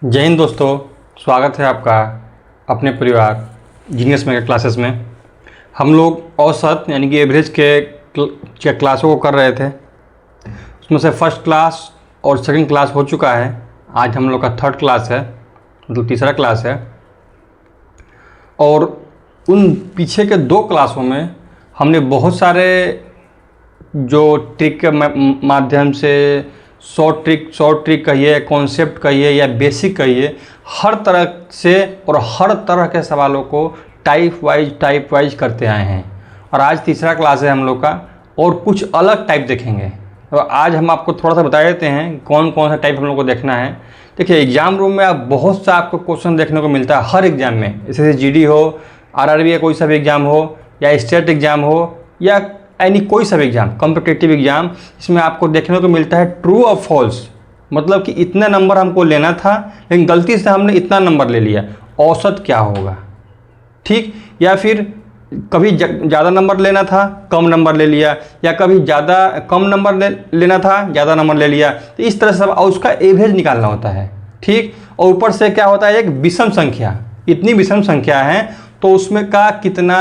जय हिंद दोस्तों, स्वागत है आपका अपने परिवार जीनियस मेगा क्लासेस में। हम लोग औसत यानी कि एवरेज के क्लासों को कर रहे थे। उसमें से फर्स्ट क्लास और सेकंड क्लास हो चुका है। आज हम लोग का थर्ड क्लास है, मतलब तीसरा क्लास है। और उन पीछे के दो क्लासों में हमने बहुत सारे जो ट्रिक के माध्यम से शॉर्ट ट्रिक कहिए, कॉन्सेप्ट कहिए या बेसिक कहिए, हर तरह से और हर तरह के सवालों को टाइप वाइज करते आए हैं। और आज तीसरा क्लास है हम लोग का और कुछ अलग टाइप देखेंगे। तो आज हम आपको थोड़ा सा बता देते हैं कौन कौन सा टाइप हम लोग को देखना है। देखिए, एग्ज़ाम रूम में आप बहुत सा आपको क्वेश्चन देखने को मिलता है हर एग्ज़ाम में, जैसे जीडी हो, आरआरबी का कोई सा भी एग्ज़ाम हो या स्टेट एग्ज़ाम हो या यानी कोई सा भी एग्ज़ाम, कॉम्पिटिटिव एग्ज़ाम, इसमें आपको देखने को मिलता है ट्रू और फॉल्स। मतलब कि इतना नंबर हमको लेना था लेकिन गलती से हमने इतना नंबर ले लिया, औसत क्या होगा, ठीक। या फिर कभी ज़्यादा नंबर लेना था, कम नंबर ले लिया, या कभी कम नंबर लेना था, ज़्यादा नंबर ले लिया। तो इस तरह से सब उसका एवरेज निकालना होता है, ठीक। और ऊपर से क्या होता है, एक विषम संख्या, इतनी विषम संख्या है तो उसमें का कितना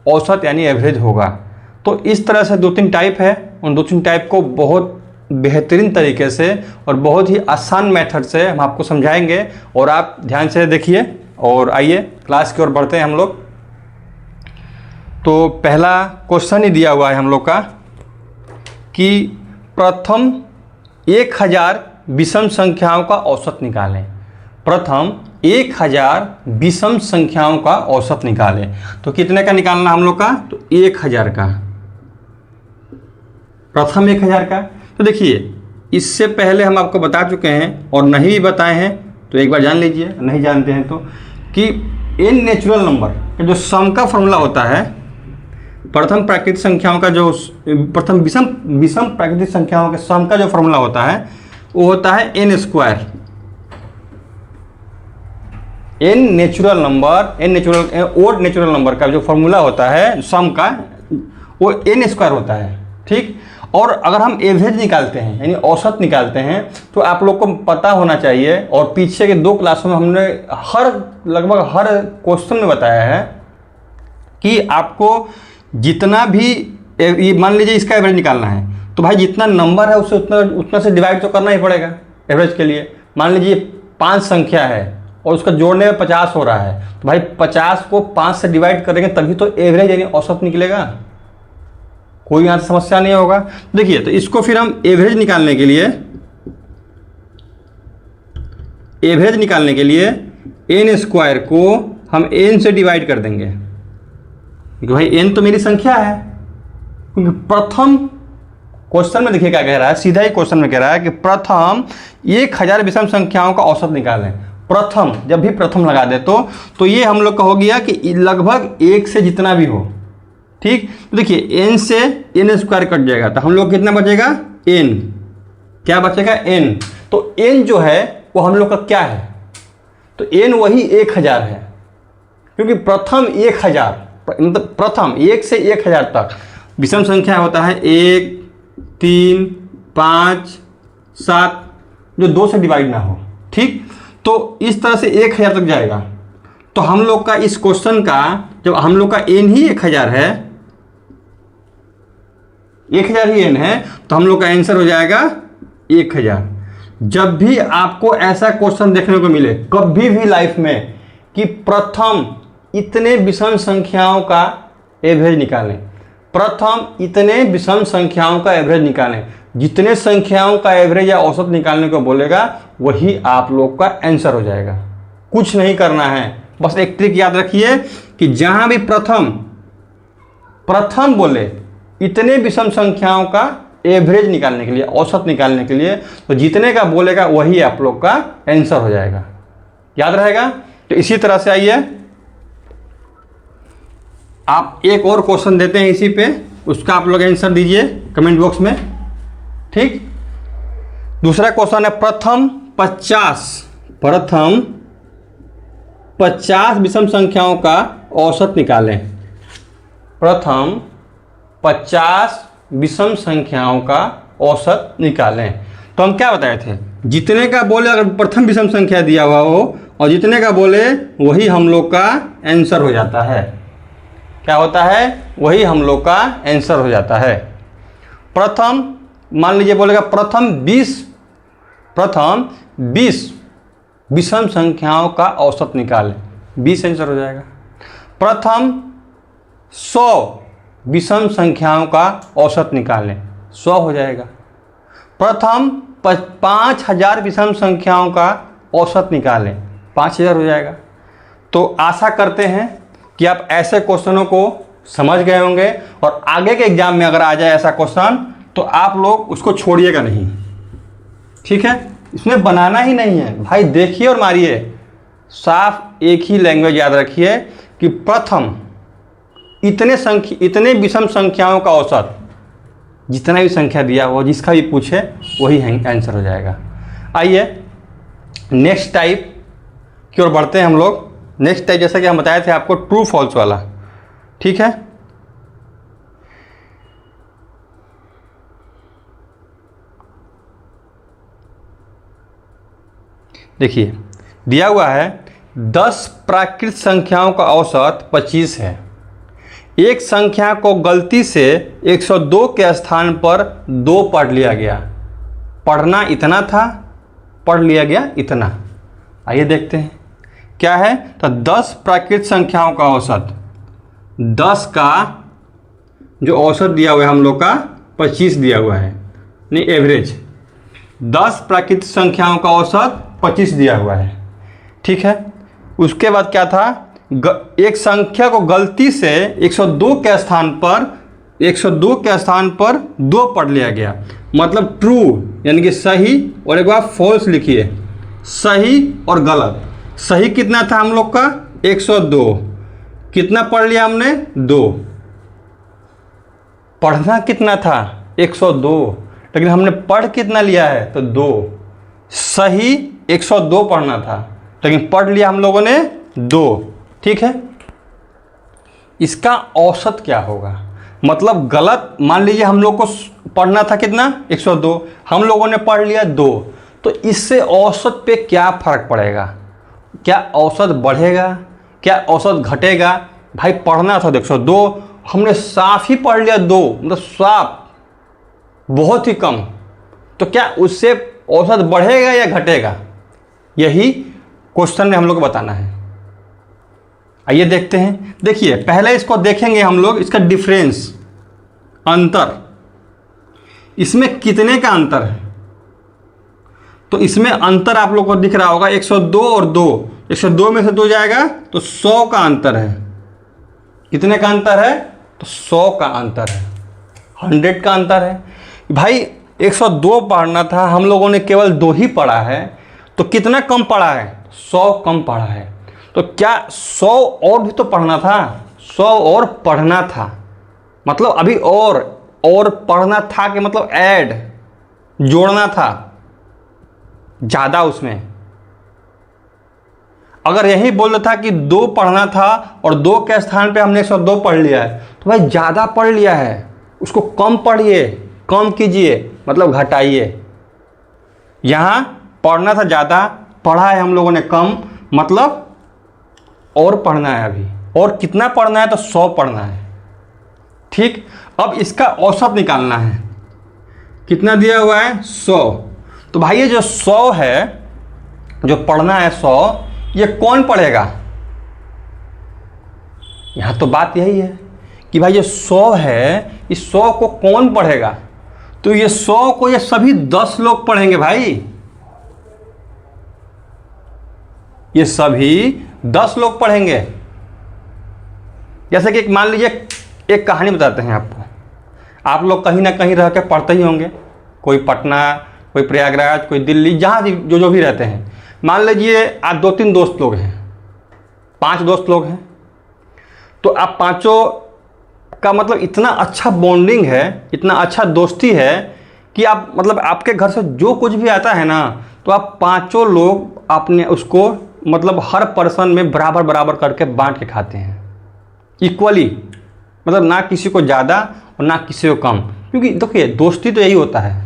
औसत यानी एवरेज होगा। तो इस तरह से दो तीन टाइप है। उन दो तीन टाइप को बहुत बेहतरीन तरीके से और बहुत ही आसान मेथड से हम आपको समझाएंगे और आप ध्यान से देखिए। और आइए क्लास की ओर बढ़ते हैं हम लोग। तो पहला क्वेश्चन ही दिया हुआ है हम लोग का कि प्रथम 1000 विषम संख्याओं का औसत निकालें। प्रथम 1000 विषम संख्याओं का औसत निकालें। तो कितने का निकालना हम लोग का, तो 1000 का, प्रथम 1000 का। तो देखिए, इससे पहले हम आपको बता चुके हैं और नहीं भी बताए हैं तो एक बार जान लीजिए, नहीं जानते हैं तो, कि n नेचुरल नंबर का जो सम का फॉर्मूला होता है, प्रथम प्राकृतिक संख्याओं का जो प्रथम विषम प्राकृतिक संख्याओं के सम का जो फॉर्मूला होता है वो होता है n square. n natural number, odd natural number का जो फॉर्मूला होता है सम का, वो n स्क्वायर होता है, ठीक। और अगर हम एवरेज निकालते हैं यानी औसत निकालते हैं तो आप लोग को पता होना चाहिए, और पीछे के दो क्लासों में हमने लगभग हर क्वेश्चन में बताया है कि आपको जितना भी, ये मान लीजिए इसका एवरेज निकालना है तो भाई जितना नंबर है उससे उतना से डिवाइड तो करना ही पड़ेगा एवरेज के लिए। मान लीजिए 5 संख्या है और उसका जोड़ने में 50 हो रहा है, तो भाई 50 को 5 से डिवाइड करेंगे तभी तो एवरेज यानी औसत निकलेगा, कोई यहाँ से समस्या नहीं होगा। देखिए, तो इसको फिर हम एवरेज निकालने के लिए n स्क्वायर को हम n से डिवाइड कर देंगे, क्योंकि भाई n तो मेरी संख्या है। क्योंकि प्रथम क्वेश्चन में देखिए क्या कह रहा है, सीधा ही क्वेश्चन में कह रहा है कि प्रथम 1000 विषम संख्याओं का औसत निकालें। प्रथम, जब भी प्रथम लगा दे तो ये हम लोग का हो गया कि लगभग 1 से जितना भी हो, ठीक। तो देखिए, n से n स्क्वायर कट जाएगा तो हम लोग कितना बचेगा, n, क्या बचेगा, n। तो n जो है वो हम लोग का क्या है, तो n वही 1000 है, क्योंकि प्रथम 1000 मतलब प्रथम 1 से 1000 तक विषम संख्या होता है 1, 3, 5, 7, जो 2 से डिवाइड ना हो, ठीक। तो इस तरह से 1000 तक जाएगा। तो हम लोग का इस क्वेश्चन का, जब हम लोग का n ही 1000 है, 1000 ही n है, तो हम लोग का आंसर हो जाएगा 1000। जब भी आपको ऐसा क्वेश्चन देखने को मिले कभी भी लाइफ में कि प्रथम इतने विषम संख्याओं का एवरेज निकालें, प्रथम इतने विषम संख्याओं का एवरेज निकालें, जितने संख्याओं का एवरेज या औसत निकालने को बोलेगा वही आप लोग का आंसर हो जाएगा। कुछ नहीं करना है, बस एक ट्रिक याद रखिए कि जहां भी प्रथम बोले इतने विषम संख्याओं का एवरेज निकालने के लिए, औसत निकालने के लिए, तो जितने का बोलेगा वही आप लोग का आंसर हो जाएगा, याद रहेगा। तो इसी तरह से आइए, आप एक और क्वेश्चन देते हैं इसी पे, उसका आप लोग आंसर दीजिए कमेंट बॉक्स में, ठीक। दूसरा क्वेश्चन है प्रथम 50 विषम संख्याओं का औसत निकालें। प्रथम 50 विषम संख्याओं का औसत निकालें। तो हम क्या बताए थे जितने का बोले अगर प्रथम विषम संख्या दिया हुआ हो और जितने का बोले वही हम लोग का आंसर हो जाता है। क्या होता है? वही हम लोग का आंसर हो जाता है। प्रथम मान लीजिए बोलेगा प्रथम 20 विषम संख्याओं का औसत निकालें, 20 आंसर हो जाएगा। प्रथम 100 विषम संख्याओं का औसत निकालें, 100 हो जाएगा। प्रथम 5000 विषम संख्याओं का औसत निकालें, 5000 हो जाएगा। तो आशा करते हैं कि आप ऐसे क्वेश्चनों को समझ गए होंगे और आगे के एग्जाम में अगर आ जाए ऐसा क्वेश्चन तो आप लोग उसको छोड़िएगा नहीं, ठीक है? इसमें बनाना ही नहीं है भाई, देखिए और मारिए। साफ एक ही लैंग्वेज याद रखिए कि प्रथम इतने विषम संख्याओं का औसत, जितना भी संख्या दिया हो जिसका भी पूछे वही आंसर हो जाएगा। आइए नेक्स्ट टाइप की ओर बढ़ते हैं हम लोग। नेक्स्ट टाइप जैसा कि हम बताए थे आपको ट्रू फॉल्स वाला, ठीक है? देखिए दिया हुआ है 10 प्राकृत संख्याओं का औसत 25 है। एक संख्या को गलती से 102 के स्थान पर 2 पढ़ लिया गया। पढ़ना इतना था, पढ़ लिया गया इतना। आइए देखते हैं क्या है। तो 10 प्राकृत संख्याओं का औसत, 10 का जो औसत दिया हुआ है हम लोग का 25 दिया हुआ है, नहीं एवरेज। 10 प्राकृत संख्याओं का औसत 25 दिया हुआ है, ठीक है? उसके बाद क्या था? एक संख्या को गलती से 102 के स्थान पर 2 पढ़ लिया गया, मतलब ट्रू यानी कि सही, और एक बार फॉल्स लिखिए, सही और गलत। सही कितना था हम लोग का? 102। कितना पढ़ लिया हमने? 2। पढ़ना कितना था? 102, लेकिन हमने पढ़ कितना लिया है? तो 2। सही 102 पढ़ना था, लेकिन पढ़ लिया हम लोगों ने 2, ठीक है? इसका औसत क्या होगा? मतलब गलत, मान लीजिए हम लोग को पढ़ना था कितना? 102, हम लोगों ने पढ़ लिया 2, तो इससे औसत पे क्या फर्क पड़ेगा? क्या औसत बढ़ेगा? क्या औसत घटेगा? भाई पढ़ना था 102, हमने साफ ही पढ़ लिया 2, मतलब साफ, बहुत ही कम, तो क्या उससे औसत बढ़ेगा या घटेगा? यही क्वेश्चन में हम लोग को बताना है। आइए देखते हैं। देखिए पहले इसको देखेंगे हम लोग, इसका डिफरेंस, अंतर, इसमें कितने का अंतर है। तो इसमें अंतर आप लोग को दिख रहा होगा 102 और 2, 102 में से 2 जाएगा तो 100 का अंतर है। कितने का अंतर है? तो 100 का अंतर है, 100 का अंतर है। भाई 102 पढ़ना था, हम लोगों ने केवल 2 ही पढ़ा है, तो कितना कम पढ़ा है? 100 कम पढ़ा है। तो क्या 100 और भी तो पढ़ना था? 100 और पढ़ना था, मतलब अभी और पढ़ना था कि मतलब ऐड, जोड़ना था ज़्यादा उसमें। अगर यही बोल था कि 2 पढ़ना था और 2 के स्थान पे हमने 102 पढ़ लिया है, तो भाई ज़्यादा पढ़ लिया है, उसको कम पढ़िए, कम कीजिए, मतलब घटाइए। यहाँ पढ़ना था ज़्यादा, पढ़ा है हम लोगों ने कम, मतलब और पढ़ना है अभी, और कितना पढ़ना है? तो 100 पढ़ना है, ठीक? अब इसका औसत निकालना है। कितना दिया हुआ है? 100। तो भाई ये जो 100 है, जो पढ़ना है 100, ये कौन पढ़ेगा? यहाँ तो बात यही है कि भाई ये 100 है, इस 100 को कौन पढ़ेगा? तो ये 100 को ये सभी 10 लोग पढ़ेंगे भाई, ये सभी 10 लोग पढ़ेंगे। जैसे कि मान लीजिए एक कहानी बताते हैं आपको, आप लोग कहीं ना कहीं रह के पढ़ते ही होंगे, कोई पटना, कोई प्रयागराज, कोई दिल्ली, जहाँ जो भी रहते हैं। मान लीजिए आप 2-3 दोस्त लोग हैं, 5 दोस्त लोग हैं, तो आप पाँचों का मतलब इतना अच्छा बॉन्डिंग है, इतना अच्छा दोस्ती है कि आप मतलब आपके घर से जो कुछ भी आता है ना, तो आप पाँचों लोग अपने उसको मतलब हर पर्सन में बराबर बराबर करके बांट के खाते हैं, इक्वली, मतलब ना किसी को ज़्यादा और ना किसी को कम। क्योंकि देखिए दोस्ती तो यही होता है,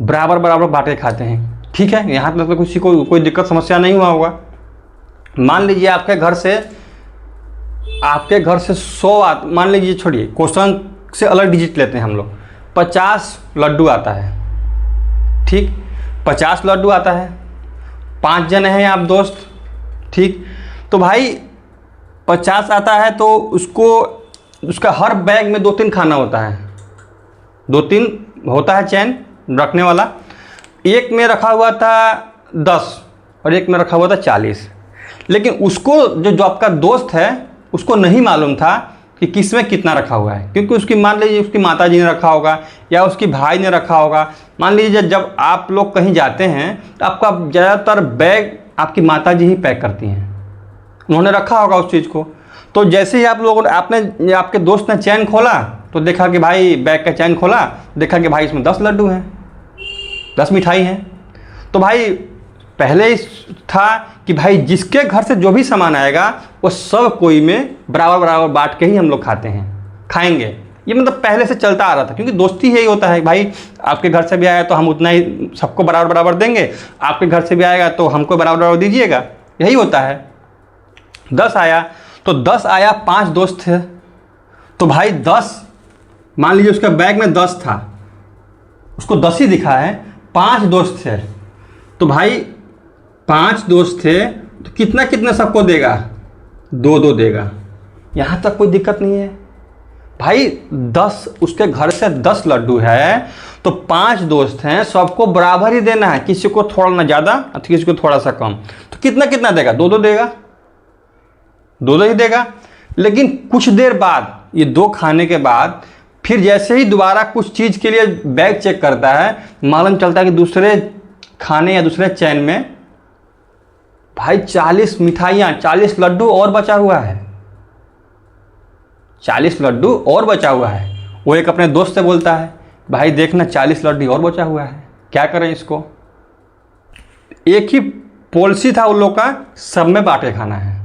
बराबर बराबर बांट के खाते हैं। ठीक है, यहाँ तक तो किसी को कोई दिक्कत समस्या नहीं हुआ होगा। मान लीजिए आपके घर से 100 मान लीजिए, छोड़िए क्वेश्चन से अलग डिजिट लेते हैं हम लोग, 50 लड्डू आता है। ठीक, 50 लड्डू आता है, 5 जने हैं आप दोस्त। ठीक, तो भाई 50 आता है तो उसका हर बैग में 2-3 खाना होता है, 2-3 होता है चैन रखने वाला। एक में रखा हुआ था 10 और एक में रखा हुआ था 40। लेकिन उसको जो आपका दोस्त है उसको नहीं मालूम था कि किस में कितना रखा हुआ है, क्योंकि उसकी मान लीजिए उसकी माता जी ने रखा होगा या उसकी भाई ने रखा होगा। मान लीजिए जब आप लोग कहीं जाते हैं तो आपका ज़्यादातर बैग आपकी माता जी ही पैक करती हैं, उन्होंने रखा होगा उस चीज़ को। तो जैसे ही आप लोगों ने आपके दोस्त ने चैन खोला तो देखा कि भाई बैग का चैन खोला, देखा कि भाई इसमें 10 लड्डू हैं, 10 मिठाई हैं। तो भाई पहले ही था कि भाई जिसके घर से जो भी सामान आएगा वो सब कोई में बराबर बराबर बांट के ही हम लोग खाएंगे। ये मतलब पहले से चलता आ रहा था, क्योंकि दोस्ती यही होता है भाई, आपके घर से भी आया तो हम उतना ही सबको बराबर बराबर देंगे, आपके घर से भी आएगा तो हमको बराबर बराबर दीजिएगा, यही होता है। 10 आया तो 10 आया, 5 दोस्त थे तो भाई 10, मान लीजिए उसका बैग में 10 था, उसको 10 ही दिखा है, 5 दोस्त थे तो भाई 5 दोस्त थे तो कितना कितना सबको देगा, 2-2 देगा। यहाँ तक कोई दिक्कत नहीं है भाई। 10 उसके घर से 10 लड्डू है तो 5 दोस्त हैं, सबको बराबर ही देना है, किसी को थोड़ा ना ज़्यादा किसी को थोड़ा सा कम। तो कितना कितना देगा, 2-2 देगा, 2-2 ही देगा। लेकिन कुछ देर बाद ये 2 खाने के बाद फिर जैसे ही दोबारा कुछ चीज़ के लिए बैग चेक करता है, मालूम चलता है कि दूसरे खाने या दूसरे चैन में भाई 40 मिठाइयाँ, 40 लड्डू और बचा हुआ है, 40 लड्डू और बचा हुआ है। वो एक अपने दोस्त से बोलता है, भाई देखना 40 लड्डू और बचा हुआ है, क्या करें इसको। एक ही पॉलिसी था उन लोग का, सब में बांटे खाना है।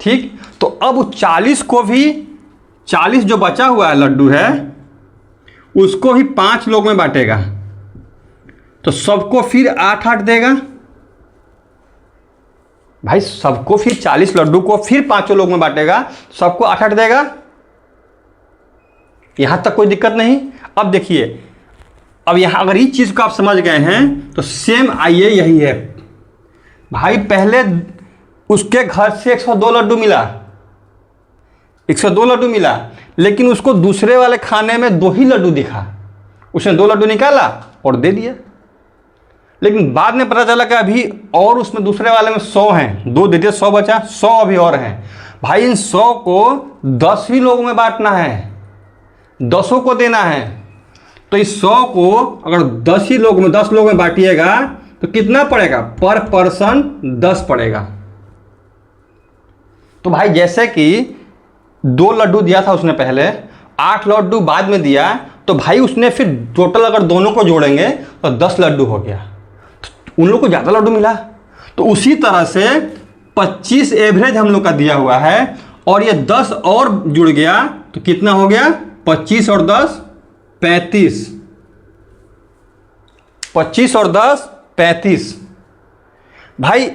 ठीक, तो अब 40 को भी, 40 जो बचा हुआ है लड्डू है उसको भी 5 लोग में बांटेगा तो सबको फिर 8-8 देगा। भाई सबको फिर 40 लड्डू को फिर 5 लोग में बांटेगा, सबको 8-8 देगा। यहां तक कोई दिक्कत नहीं। अब देखिए, अब यहां अगर इस चीज को आप समझ गए हैं तो सेम आइए यही है भाई। पहले उसके घर से 102 लड्डू मिला, 102 लड्डू मिला, लेकिन उसको दूसरे वाले खाने में 2 ही लड्डू दिखा, उसने 2 लड्डू निकाला और दे दिया। लेकिन बाद में पता चला कि अभी और उसमें दूसरे वाले में 100 हैं, 2 दे दिए, 100 बचा, 100 अभी और हैं। भाई इन 100 को 10 ही लोगों में बांटना है, 10 को देना है। तो इस 100 को अगर 10 ही लोग में, 10 लोग में बांटिएगा तो कितना पड़ेगा, पर पर्सन 10 पड़ेगा। तो भाई जैसे कि 2 लड्डू दिया था उसने पहले, 8 लड्डू बाद में दिया, तो भाई उसने फिर टोटल अगर दोनों को जोड़ेंगे तो 10 लड्डू हो गया, तो उन लोग को ज़्यादा लड्डू मिला। तो उसी तरह से 25 एवरेज हम लोग का दिया हुआ है और ये 10 और जुड़ गया तो कितना हो गया, 25 और 10 35, 25 और 10 35। भाई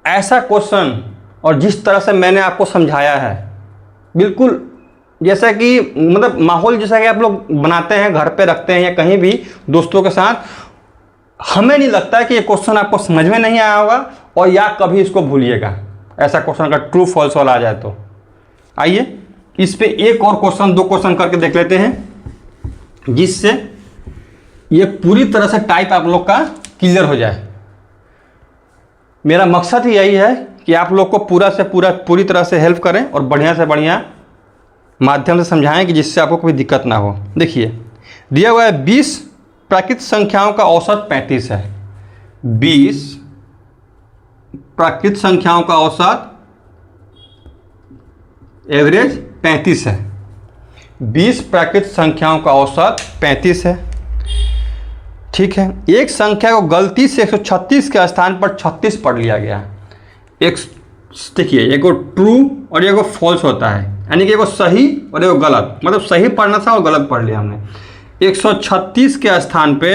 ऐसा क्वेश्चन और जिस तरह से मैंने आपको समझाया है, बिल्कुल जैसा कि मतलब माहौल जैसा कि आप लोग बनाते हैं, घर पे रखते हैं या कहीं भी दोस्तों के साथ, हमें नहीं लगता है कि ये क्वेश्चन आपको समझ में नहीं आया होगा और या कभी इसको भूलिएगा। ऐसा क्वेश्चन अगर ट्रू फॉल्स वाला आ जाए तो आइए इस पे एक और क्वेश्चन, 2 क्वेश्चन करके देख लेते हैं जिससे ये पूरी तरह से टाइप आप लोग का क्लियर हो जाए। मेरा मकसद ही यही है कि आप लोग को पूरी तरह से हेल्प करें और बढ़िया से बढ़िया माध्यम से समझाएं कि जिससे आपको कोई दिक्कत ना हो। देखिए दिया हुआ है 20 प्राकृत संख्याओं का औसत 35 है। 20 प्राकृत संख्याओं का औसत एवरेज 35 है। 20 प्राकृत संख्याओं का औसत 35 है। ठीक है, एक संख्या को गलती से 136 के स्थान पर 36 पढ़ लिया गया। एक देखिए, एगो ट्रू और एगो फॉल्स होता है, यानी कि एगो सही और एगो गलत, मतलब सही पढ़ना था और गलत पढ़ लिया हमने। 136 के स्थान पे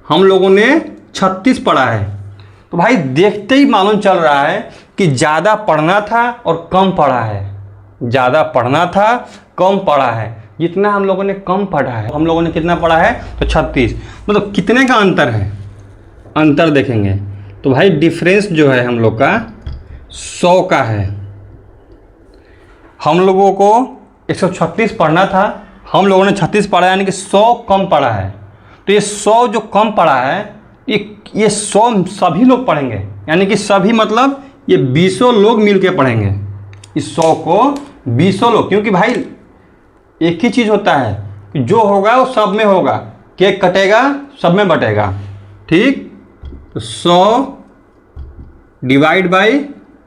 हम लोगों ने 36 पढ़ा है। तो भाई देखते ही मालूम चल रहा है कि ज़्यादा पढ़ना था और कम पढ़ा है। ज़्यादा पढ़ना था, कम पढ़ा है। जितना हम लोगों ने कम पढ़ा है, हम लोगों ने कितना पढ़ा है? तो 36। मतलब कितने का अंतर है? अंतर देखेंगे तो भाई डिफरेंस जो है हम लोग का 100 का है। हम लोगों को 136 पढ़ना था, हम लोगों ने 36 पढ़ा, यानी कि 100 कम पढ़ा है। तो ये 100 जो कम पढ़ा है, ये 100 सभी लोग पढ़ेंगे, यानी कि सभी मतलब ये 20 लोग मिलके पढ़ेंगे। इस 100 को 20 लोग, क्योंकि भाई एक ही चीज़ होता है कि जो होगा वो सब में होगा, केक कटेगा सब में बटेगा। ठीक, तो 100 डिवाइड बाई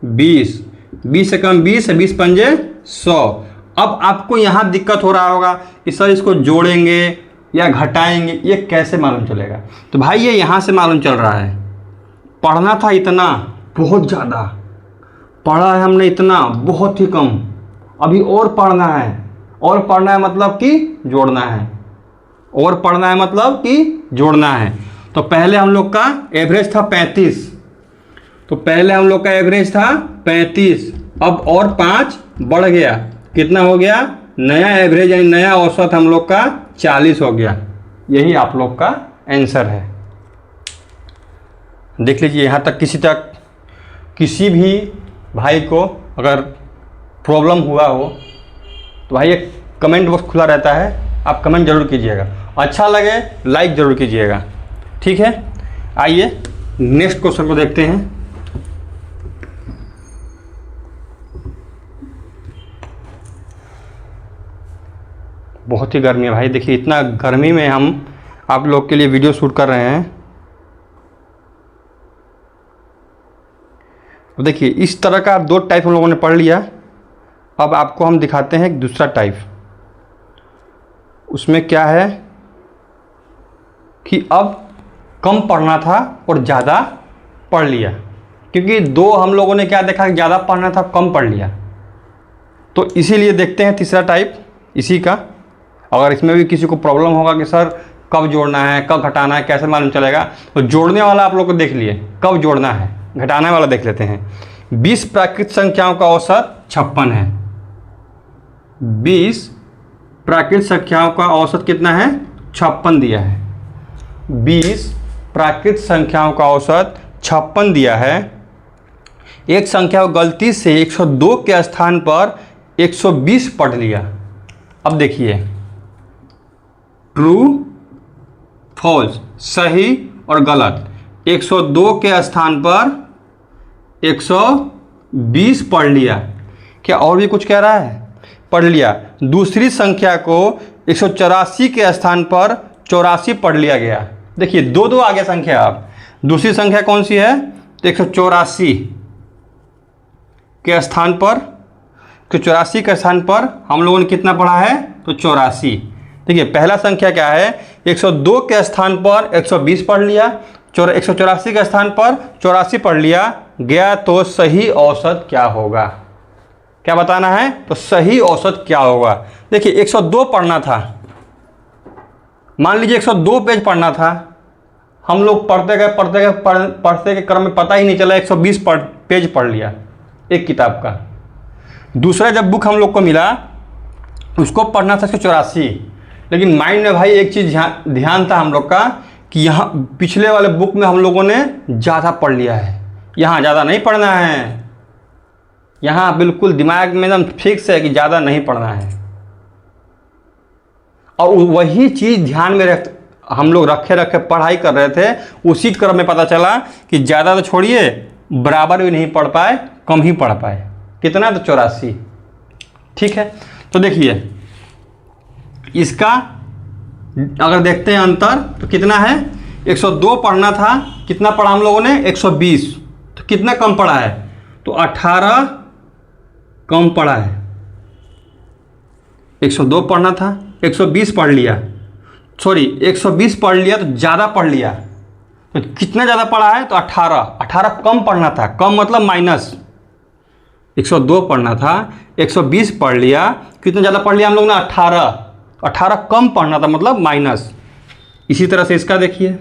20, 20 से कम 20 है, 20 पंजे 100। अब आपको यहाँ दिक्कत हो रहा होगा कि सर इसको जोड़ेंगे या घटाएंगे, ये कैसे मालूम चलेगा? तो भाई ये यहाँ से मालूम चल रहा है। पढ़ना था इतना, बहुत ज़्यादा पढ़ा है हमने, इतना बहुत ही कम, अभी और पढ़ना है। और पढ़ना है मतलब कि जोड़ना है, और पढ़ना है मतलब कि जोड़ना है। तो पहले हम लोग का एवरेज था 35, तो पहले हम लोग का एवरेज था 35, अब और 5 बढ़ गया, कितना हो गया? नया एवरेज यानी नया औसत हम लोग का 40 हो गया। यही आप लोग का आंसर है। देख लीजिए यहाँ तक, किसी भी भाई को अगर प्रॉब्लम हुआ हो तो भाई एक कमेंट बॉक्स खुला रहता है, आप कमेंट जरूर कीजिएगा। अच्छा लगे लाइक ज़रूर कीजिएगा। ठीक है, आइए नेक्स्ट क्वेश्चन को देखते हैं। बहुत ही गर्मी है भाई, देखिए इतना गर्मी में हम आप लोग के लिए वीडियो शूट कर रहे हैं। तो देखिए इस तरह का 2 टाइप हम लोगों ने पढ़ लिया। अब आपको हम दिखाते हैं एक दूसरा टाइप। उसमें क्या है कि अब कम पढ़ना था और ज़्यादा पढ़ लिया, क्योंकि 2 हम लोगों ने क्या देखा कि ज़्यादा पढ़ना था, कम पढ़ लिया। तो इसीलिए देखते हैं तीसरा टाइप इसी का। अगर इसमें भी किसी को प्रॉब्लम होगा कि सर कब जोड़ना है, कब घटाना है, कैसे मालूम चलेगा, तो जोड़ने वाला आप लोग को देख लिए, कब जोड़ना है, घटाने वाला देख लेते हैं। 20 प्राकृत संख्याओं का औसत 56 है। 20 प्राकृत संख्याओं का औसत कितना है? 56 दिया है। 20 प्राकृत संख्याओं का औसत 56 दिया है। एक संख्या को गलती से 102 के स्थान पर 120 पढ़ लिया। अब देखिए ट्रू फॉल्स, सही और गलत। 102 के स्थान पर 120 पढ़ लिया। क्या और भी कुछ कह रहा है? पढ़ लिया। दूसरी संख्या को 184 के स्थान पर 84 पढ़ लिया गया। देखिए 2 आगे संख्या। अब दूसरी संख्या कौन सी है? 184 के स्थान पर, 184 के स्थान पर हम लोगों ने कितना पढ़ा है? तो 84। देखिए पहला संख्या क्या है? 102 के स्थान पर 120 पढ़ लिया, 184 के स्थान पर 84 पढ़ लिया गया। तो सही औसत क्या होगा? क्या बताना है? तो सही औसत क्या होगा? देखिए 102 पढ़ना था, मान लीजिए 102 पेज पढ़ना था, हम लोग पढ़ते के क्रम में पता ही नहीं चला 120 पेज पढ़ लिया एक किताब का। दूसरा जब बुक हम लोग को मिला उसको पढ़ना था 184, लेकिन माइंड में भाई एक चीज़ ध्यान था हम लोग का कि यहाँ पिछले वाले बुक में हम लोगों ने ज़्यादा पढ़ लिया है, यहाँ ज़्यादा नहीं पढ़ना है। यहाँ बिल्कुल दिमाग में एकदम फिक्स है कि ज़्यादा नहीं पढ़ना है। और वही चीज़ ध्यान में हम लोग रखे पढ़ाई कर रहे थे। उसी क्रम में पता चला कि ज़्यादा तो छोड़िए, बराबर भी नहीं पढ़ पाए, कम ही पढ़ पाए। कितना? तो 84। ठीक है, तो देखिए इसका अगर देखते हैं अंतर तो कितना है? 102 पढ़ना था, कितना पढ़ा हम लोगों ने? 120। तो कितना कम पढ़ा है? तो 18 कम पढ़ा है। 102 पढ़ना था, 120 पढ़ लिया, सॉरी 120 पढ़ लिया तो ज़्यादा पढ़ लिया। तो कितना ज़्यादा पढ़ा है? तो 18 कम पढ़ना था, कम मतलब माइनस। 102 पढ़ना था, 120 पढ़ लिया, कितना ज़्यादा पढ़ लिया हम लोग ने? 18। 18 कम पढ़ना था मतलब माइनस। इसी तरह से इसका देखिए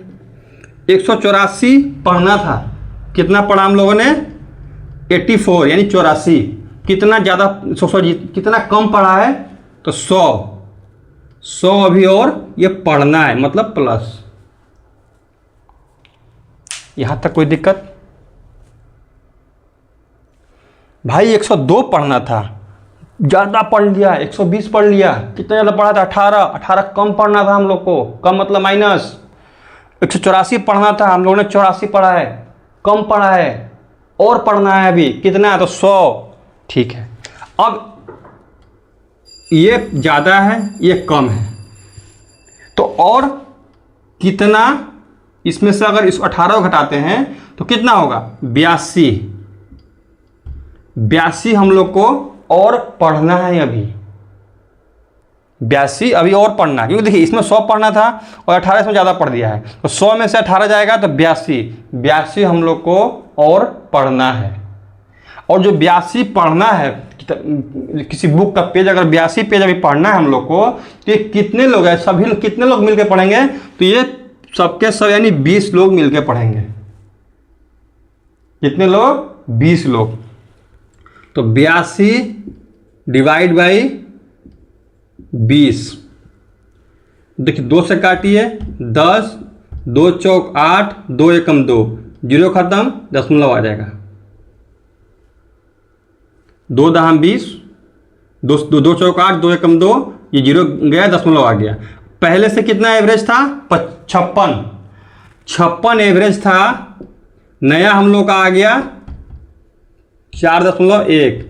184 पढ़ना था, कितना पढ़ा हम लोगों ने 84 यानी 84। कितना ज़्यादा कितना कम पढ़ा है तो 100 अभी और ये पढ़ना है मतलब प्लस। यहाँ तक कोई दिक्कत? भाई 102 पढ़ना था, ज़्यादा पढ़ लिया, 120 पढ़ लिया। कितना ज़्यादा पढ़ा था 18 कम पढ़ना था हम लोग को, कम मतलब माइनस। 184 पढ़ना था, हम लोगों ने 84 पढ़ा है, कम पढ़ा है और पढ़ना है अभी कितना है तो 100। ठीक है, अब ये ज़्यादा है ये कम है तो और कितना, इसमें से अगर इस 18 को घटाते हैं तो कितना होगा 82 हम लोग को और पढ़ना है अभी। 82 अभी और पढ़ना है, क्योंकि देखिए इसमें 100 पढ़ना था और 18 इसमें ज़्यादा पढ़ दिया है तो 100 में से 18 जाएगा तो 82 हम लोग को और पढ़ना है। और जो 82 पढ़ना है, किसी बुक का पेज अगर 82 पेज अभी पढ़ना है हम लोग को, तो ये कितने लोग हैं, सभी कितने लोग मिलकर पढ़ेंगे तो ये सबके सब यानी 20 लोग मिलकर पढ़ेंगे। कितने लोग 20 लोग। तो 82 डिवाइड बाई 20, देखिए 2 से काटिए 10, 2 चौक 8, 2 एकम 2, 0 खत्म, दशमलव आ जाएगा। 2 दहम 20, 2 चौक 8, 2 एकम 2, ये 0 गया, दशमलव आ गया। पहले से कितना एवरेज था 56 एवरेज था, नया हम लोग का आ गया 4.1,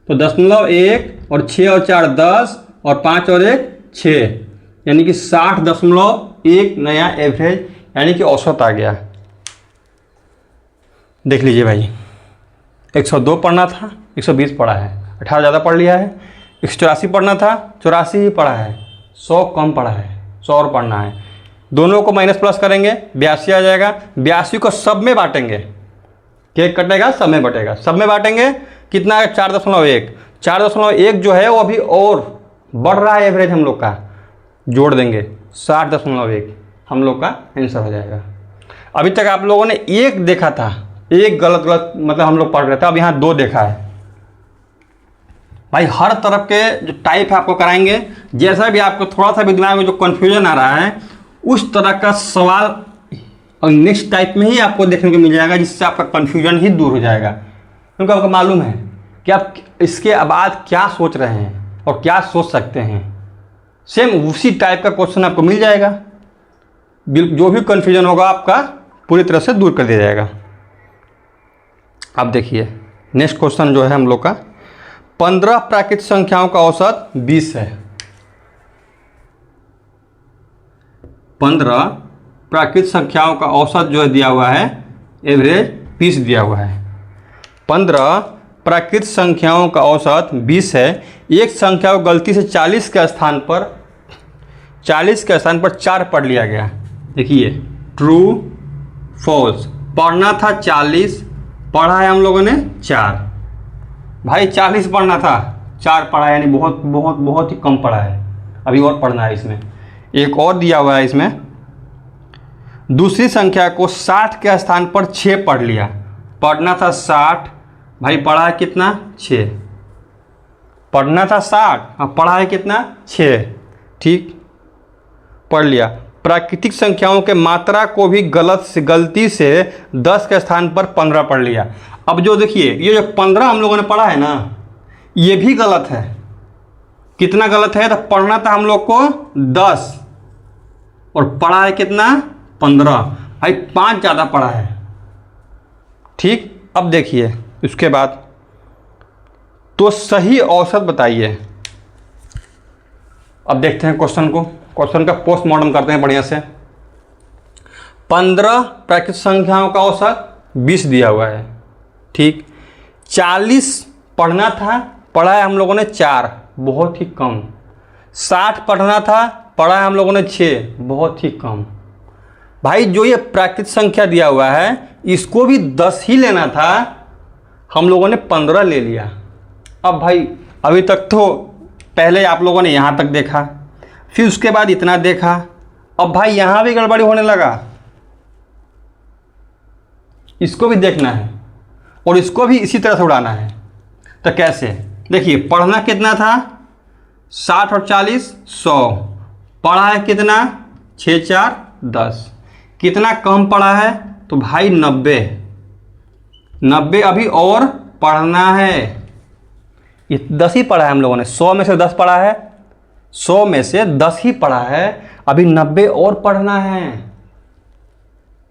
तो 0.1 और 6 और 4 10 और 5 और 1 6, यानी कि 60.1 नया एवरेज यानी कि औसत आ गया। देख लीजिए भाई, 102 पढ़ना था 120 पढ़ा है, 18 ज़्यादा पढ़ लिया है। 184 पढ़ना था 84 ही पढ़ा है, 100 कम पढ़ा है, 100 और पढ़ना है। दोनों को माइनस प्लस करेंगे 82 आ जाएगा। 82 को सब में बांटेंगे, केक कटेगा सब में बटेगा, सब में बांटेंगे कितना है 4.1 जो है वो अभी और बढ़ रहा है एवरेज हम लोग का, जोड़ देंगे 60.1 हम लोग का आंसर हो जाएगा। अभी तक आप लोगों ने एक देखा था, एक गलत मतलब हम लोग पढ़ रहे थे, अब यहाँ 2 देखा है। भाई हर तरफ के जो टाइप है आपको कराएंगे, जैसा भी आपको थोड़ा सा भी दिमाग में जो कन्फ्यूजन आ रहा है उस तरह का सवाल और नेक्स्ट टाइप में ही आपको देखने को मिल जाएगा, जिससे आपका कन्फ्यूजन ही दूर हो जाएगा। क्योंकि आपको मालूम है कि आप इसके बाद क्या सोच रहे हैं और क्या सोच सकते हैं, सेम उसी टाइप का क्वेश्चन आपको मिल जाएगा। जो भी कन्फ्यूजन होगा आपका पूरी तरह से दूर कर दिया जाएगा। अब देखिए नेक्स्ट क्वेश्चन जो है हम लोग का 15 प्राकृतिक संख्याओं का औसत 20 है। 15 प्राकृतिक संख्याओं का औसत जो है दिया हुआ है, एवरेज 20 दिया हुआ है। 15 प्राकृतिक संख्याओं का औसत 20 है। एक संख्या को गलती से 40 के स्थान पर 4 पढ़ लिया गया। देखिए ट्रू फॉल्स, पढ़ना था 40, पढ़ा है हम लोगों ने 4। भाई 40 पढ़ना था, 4 पढ़ा है, यानी बहुत बहुत बहुत ही कम पढ़ा है, अभी और पढ़ना है। इसमें एक और दिया हुआ है, इसमें दूसरी संख्या को 60 के स्थान पर 6 पढ़ लिया। पढ़ना था 60, भाई पढ़ा है कितना 6, पढ़ना था 60, हाँ पढ़ा है कितना 6, ठीक पढ़ लिया। प्राकृतिक संख्याओं के मात्रा को भी गलती से 10 के स्थान पर 15 पढ़ लिया। अब जो देखिए ये जो 15 हम लोगों ने पढ़ा है ना, ये भी गलत है। कितना गलत है तो पढ़ना था हम लोग को 10 और पढ़ा है कितना 15, भाई 5 ज़्यादा पढ़ा है, ठीक। अब देखिए उसके बाद तो सही औसत बताइए। अब देखते हैं क्वेश्चन का पोस्टमार्टम करते हैं बढ़िया से। 15 प्राकृतिक संख्याओं का औसत 20 दिया हुआ है, ठीक। 40 पढ़ना था, पढ़ा है हम लोगों ने 4, बहुत ही कम। 60 पढ़ना था, पढ़ा है हम लोगों ने 6, बहुत ही कम। भाई जो ये प्राकृतिक संख्या दिया हुआ है इसको भी 10 ही लेना था, हम लोगों ने 15 ले लिया। अब भाई अभी तक तो पहले आप लोगों ने यहाँ तक देखा, फिर उसके बाद इतना देखा। अब भाई यहाँ भी गड़बड़ी होने लगा, इसको भी देखना है और इसको भी इसी तरह से उड़ाना है। तो कैसे, देखिए पढ़ना कितना था 60 और 40 100, पढ़ा है कितना 6 4 10, कितना कम पढ़ा है तो भाई 90 अभी और पढ़ना है। 10 ही पढ़ा है हम लोगों ने, 100 में से 10 पढ़ा है, 100 में से 10 ही पढ़ा है, अभी 90 और पढ़ना है,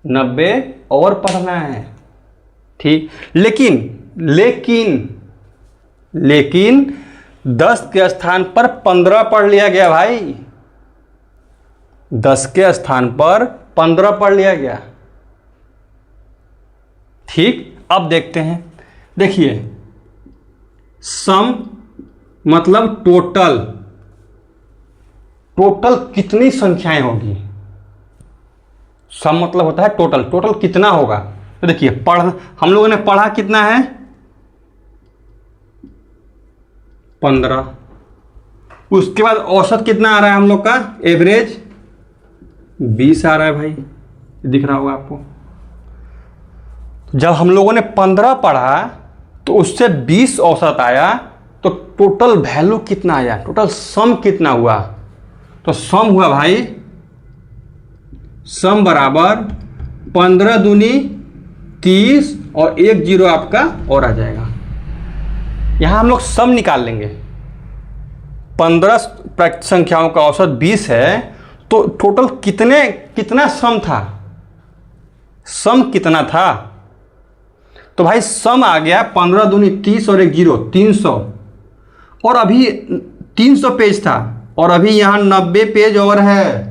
90 और पढ़ना है। ठीक, लेकिन 10 के स्थान पर 15 पढ़ लिया गया भाई, 10 के स्थान पर 15 पढ़ लिया गया। ठीक, अब देखते हैं। देखिए सम मतलब टोटल कितनी संख्याएं होगी। सम मतलब होता है टोटल कितना होगा। तो देखिए हम लोगों ने पढ़ा कितना है 15, उसके बाद औसत कितना आ रहा है हम लोग का, एवरेज 20 आ रहा है भाई, दिख रहा होगा आपको। जब हम लोगों ने 15 पढ़ा तो उससे 20 औसत आया, तो टोटल वैल्यू कितना आया, टोटल सम कितना हुआ। तो सम हुआ भाई, सम बराबर 15 दूनी 30 और 1 0 आपका और आ जाएगा। यहां हम लोग सम निकाल लेंगे। 15 संख्याओं का औसत 20 है, तो टोटल कितना सम था, सम कितना था। तो भाई सम आ गया 15 दूनी 30 और 1 0 300, और अभी 300 पेज था, और अभी यहाँ 90 पेज और है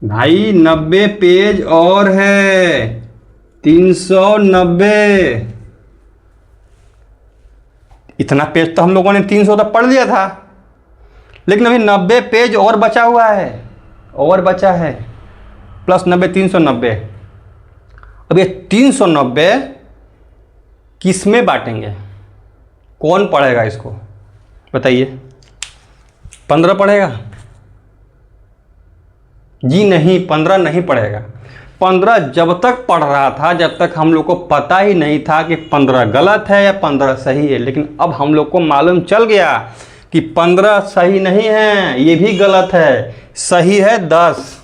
भाई, 90 पेज और है, 390। इतना पेज तो हम लोगों ने 300 तक पढ़ लिया था, लेकिन अभी 90 पेज और बचा हुआ है, और बचा है, प्लस 90 390। अब ये 390 किस में बांटेंगे, कौन पढ़ेगा इसको बताइए। 15 पढ़ेगा जी नहीं, 15 नहीं पढ़ेगा। 15 जब तक पढ़ रहा था, जब तक हम लोग को पता ही नहीं था कि 15 गलत है या 15 सही है। लेकिन अब हम लोग को मालूम चल गया कि 15 सही नहीं है, ये भी गलत है, सही है 10।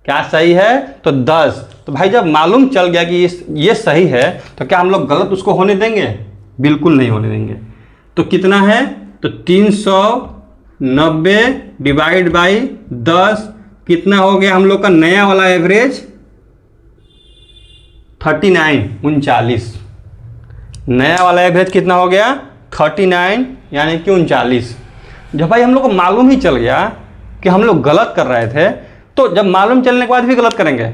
क्या सही है तो 10। तो भाई जब मालूम चल गया कि ये सही है, तो क्या हम लोग गलत उसको होने देंगे, बिल्कुल नहीं होने देंगे। तो कितना है तो 390 डिवाइड बाई 10, कितना हो गया हम लोग का नया वाला एवरेज 39 नया वाला एवरेज कितना हो गया 39 यानी कि 39। जब भाई हम लोग को मालूम ही चल गया कि हम लोग गलत कर रहे थे, तो जब मालूम चलने के बाद भी गलत करेंगे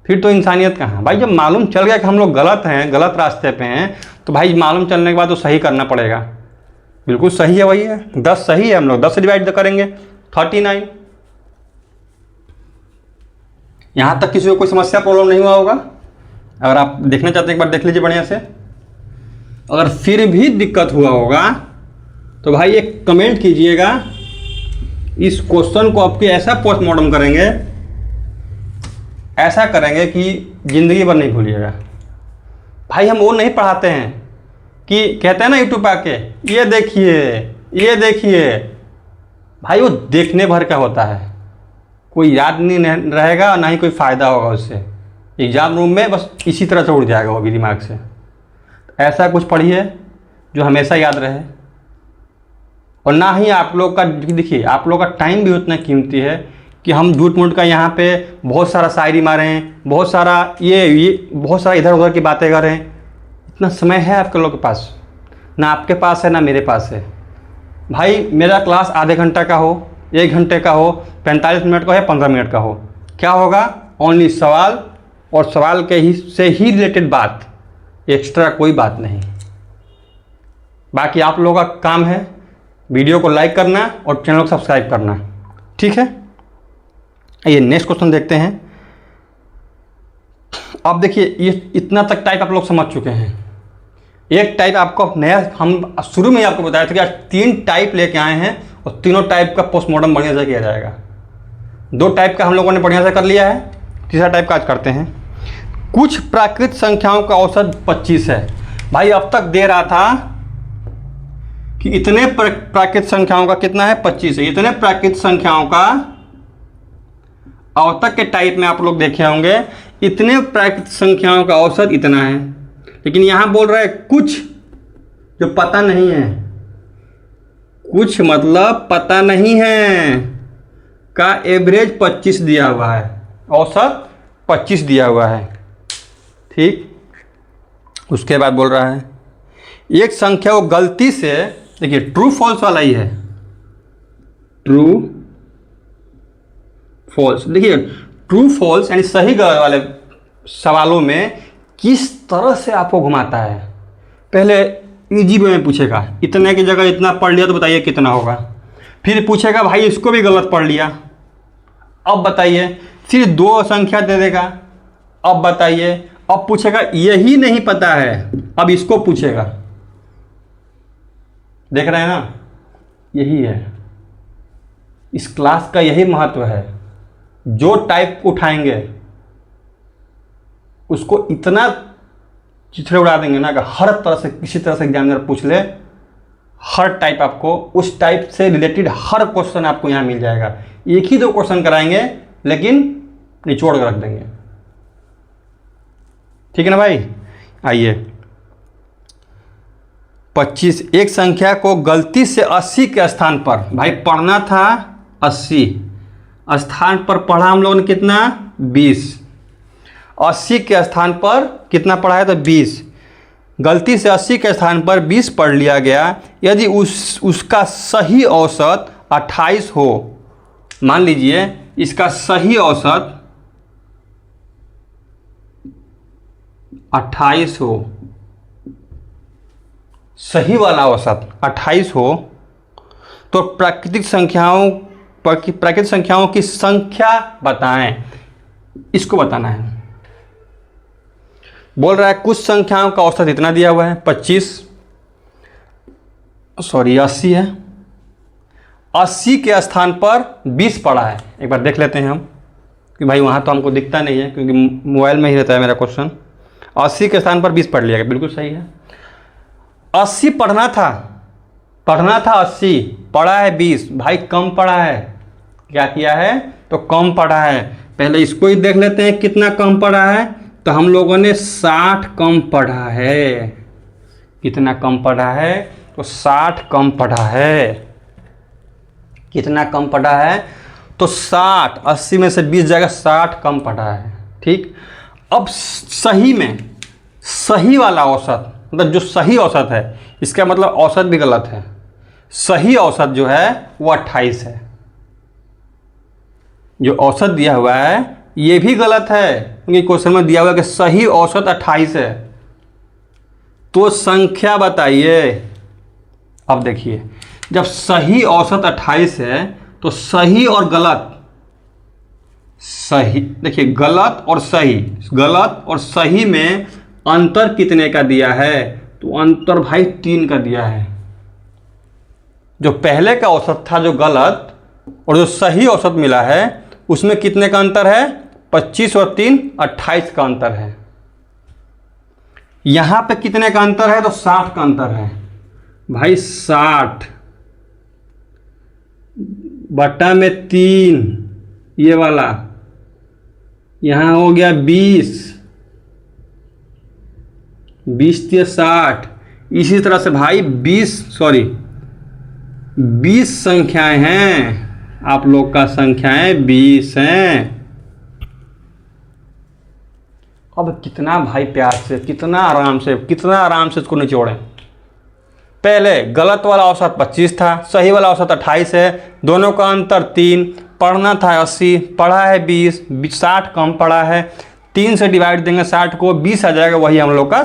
फिर तो इंसानियत कहाँ। भाई जब मालूम चल गया कि हम लोग गलत हैं, गलत रास्ते पे हैं, तो भाई मालूम चलने के बाद तो सही करना पड़ेगा। बिल्कुल सही है, वही है 10 सही है, हम लोग 10 से डिवाइड करेंगे 39। यहाँ तक किसी को कोई समस्या प्रॉब्लम नहीं हुआ होगा। अगर आप देखना चाहते हैं एक बार देख लीजिए बढ़िया से। अगर फिर भी दिक्कत हुआ होगा तो भाई एक कमेंट कीजिएगा। इस क्वेश्चन को आपके ऐसा पोस्टमार्टम करेंगे, ऐसा करेंगे कि ज़िंदगी भर नहीं भूलिएगा। भाई हम वो नहीं पढ़ाते हैं कि कहते हैं ना यूट्यूब पे आके ये देखिए, भाई वो देखने भर का होता है, कोई याद नहीं रहेगा, ना ही कोई फ़ायदा होगा उससे। एग्ज़ाम रूम में बस इसी तरह से उड़ जाएगा वो भी दिमाग से। ऐसा कुछ पढ़िए जो हमेशा याद रहे। और ना ही आप लोग का, देखिए आप लोग का टाइम भी उतना कीमती है कि हम झूठ मूठ का यहाँ पे बहुत सारा शायरी मारें, बहुत सारा ये बहुत सारा इधर उधर की बातें करें। इतना समय है आपके लोग के पास? ना आपके पास है ना मेरे पास है। भाई मेरा क्लास आधे घंटा का हो, 1 घंटे का हो, 45 मिनट का हो या 15 मिनट का हो, क्या होगा? ओनली सवाल और सवाल के ही से ही रिलेटेड बात, एक्स्ट्रा कोई बात नहीं। बाकी आप लोगों का काम है वीडियो को लाइक करना और चैनल को सब्सक्राइब करना, ठीक है। ये नेक्स्ट क्वेश्चन देखते हैं। अब देखिए ये इतना तक टाइप आप लोग समझ चुके हैं। एक टाइप आपको नया, हम शुरू में ही आपको बताया था कि आज 3 टाइप लेके आए हैं और तीनों टाइप का पोस्टमार्टम बढ़िया से किया जाएगा। 2 टाइप का हम लोगों ने बढ़िया से कर लिया है, तीसरा टाइप का आज करते हैं। कुछ प्राकृत संख्याओं का औसत 25 है। भाई अब तक दे रहा था कि इतने प्राकृत संख्याओं का कितना है, 25 है। इतने प्राकृत संख्याओं का औसत के टाइप में आप लोग देखे होंगे, इतने प्राकृत संख्याओं का औसत इतना है। लेकिन यहां बोल रहा है कुछ जो पता नहीं है, कुछ मतलब पता नहीं है का एवरेज 25 दिया हुआ है, औसत 25 दिया हुआ है। ठीक, उसके बाद बोल रहा है एक संख्या को गलती से, देखिए ट्रू फॉल्स वाला ही है, ट्रू फॉल्स। देखिए ट्रू फॉल्स यानी सही गलत वाले सवालों में किस तरह से आपको घुमाता है। पहले इजी वे में पूछेगा, इतने की जगह इतना पढ़ लिया तो बताइए कितना होगा। फिर पूछेगा भाई इसको भी गलत पढ़ लिया, अब बताइए। फिर 2 संख्या दे देगा, अब बताइए। अब पूछेगा यही नहीं पता है, अब इसको पूछेगा। देख रहे हैं ना, यही है इस क्लास का, यही महत्व है। जो टाइप उठाएंगे उसको इतना चिथड़े उड़ा देंगे ना कि हर तरह से, किसी तरह से एग्जामिनर पूछ ले, हर टाइप आपको, उस टाइप से रिलेटेड हर क्वेश्चन आपको यहाँ मिल जाएगा। एक ही 2 क्वेश्चन कराएंगे लेकिन निचोड़ कर रख देंगे। ठीक है ना भाई। आइए 25, एक संख्या को गलती से 80 के स्थान पर, भाई पढ़ना था 80, स्थान पर पढ़ा हम लोगों ने कितना, 20। 80 के स्थान पर कितना पढ़ा है, तो 20। गलती से 80 के स्थान पर 20 पढ़ लिया गया। यदि उसका सही औसत 28 हो, मान लीजिए इसका सही औसत 28 हो, सही वाला औसत 28 हो, तो प्राकृतिक संख्याओं की संख्या बताएं। इसको बताना है। बोल रहा है कुछ संख्याओं का औसत इतना दिया हुआ है, 80 है। 80 के स्थान पर 20 पड़ा है। एक बार देख लेते हैं हम कि भाई वहाँ तो हमको दिखता नहीं है क्योंकि मोबाइल में ही रहता है मेरा क्वेश्चन। 80 के स्थान पर 20 पढ़ लिया गया, बिल्कुल सही है। 80 पढ़ना था 80, पढ़ा है 20, भाई कम पढ़ा है। क्या किया है, तो कम पढ़ा है। पहले इसको ही देख लेते हैं कितना कम पढ़ा है। तो हम लोगों ने 60 कम पढ़ा है। कितना कम पढ़ा है, तो 60 कम पढ़ा है। कितना कम पढ़ा है, तो 60, 80 में से 20 जाएगा, 60 कम पढ़ा है। ठीक, अब सही में, सही वाला औसत, मतलब जो सही औसत है, इसका मतलब औसत भी गलत है। सही औसत जो है वो 28 है। जो औसत दिया हुआ है ये भी गलत है, क्योंकि क्वेश्चन में दिया हुआ है कि सही औसत 28 है। तो संख्या बताइए। अब देखिए, जब सही औसत 28 है तो सही और गलत, सही देखिए गलत और सही में अंतर कितने का दिया है, तो अंतर भाई 3 का दिया है। जो पहले का औसत था जो गलत, और जो सही औसत मिला है उसमें कितने का अंतर है, 25 और 3 28 का अंतर है। यहां पे कितने का अंतर है, तो 60 का अंतर है। भाई 60 बटा में 3, ये वाला यहां हो गया 20 3 60। इसी तरह से भाई 20 संख्याएं हैं, आप लोग का संख्याएं 20 हैं। अब कितना भाई प्यार से, कितना आराम से इसको निचोड़ें। पहले गलत वाला औसत 25 था, सही वाला औसत 28 है, दोनों का अंतर 3। पढ़ना था 80, पढ़ा है 20, 60 कम पढ़ा है। 3 से डिवाइड देंगे 60 को, 20 आ जाएगा, वही हम लोग का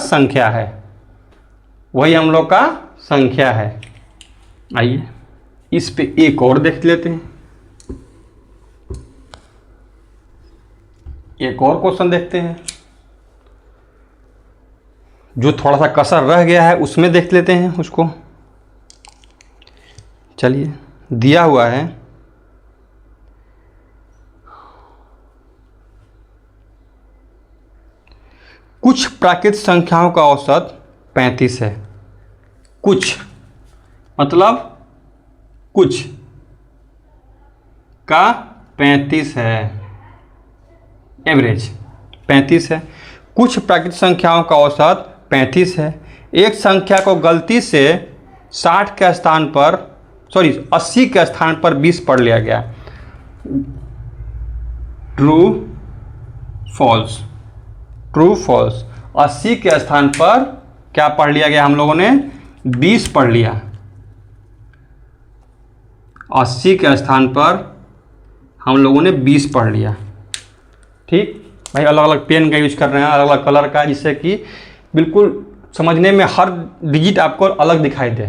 संख्या है। आइए इस पे एक और देख लेते हैं, एक और क्वेश्चन देखते हैं। जो थोड़ा सा कसर रह गया है उसमें देख लेते हैं उसको। चलिए दिया हुआ है कुछ प्राकृत संख्याओं का औसत 35 है। कुछ मतलब कुछ का 35 है, एवरेज 35 है। कुछ प्राकृत संख्याओं का औसत 35 है। एक संख्या को गलती से 60 के स्थान पर 80 के स्थान पर 20 पढ़ लिया गया। True false, true false. 80 के स्थान पर क्या पढ़ लिया गया? हम लोगों ने 20 पढ़ लिया। 80 के स्थान पर हम लोगों ने 20 पढ़ लिया। ठीक भाई, अलग अलग पेन का यूज कर रहे हैं, अलग अलग कलर का, जिससे कि बिल्कुल समझने में हर डिजिट आपको अलग दिखाई दे,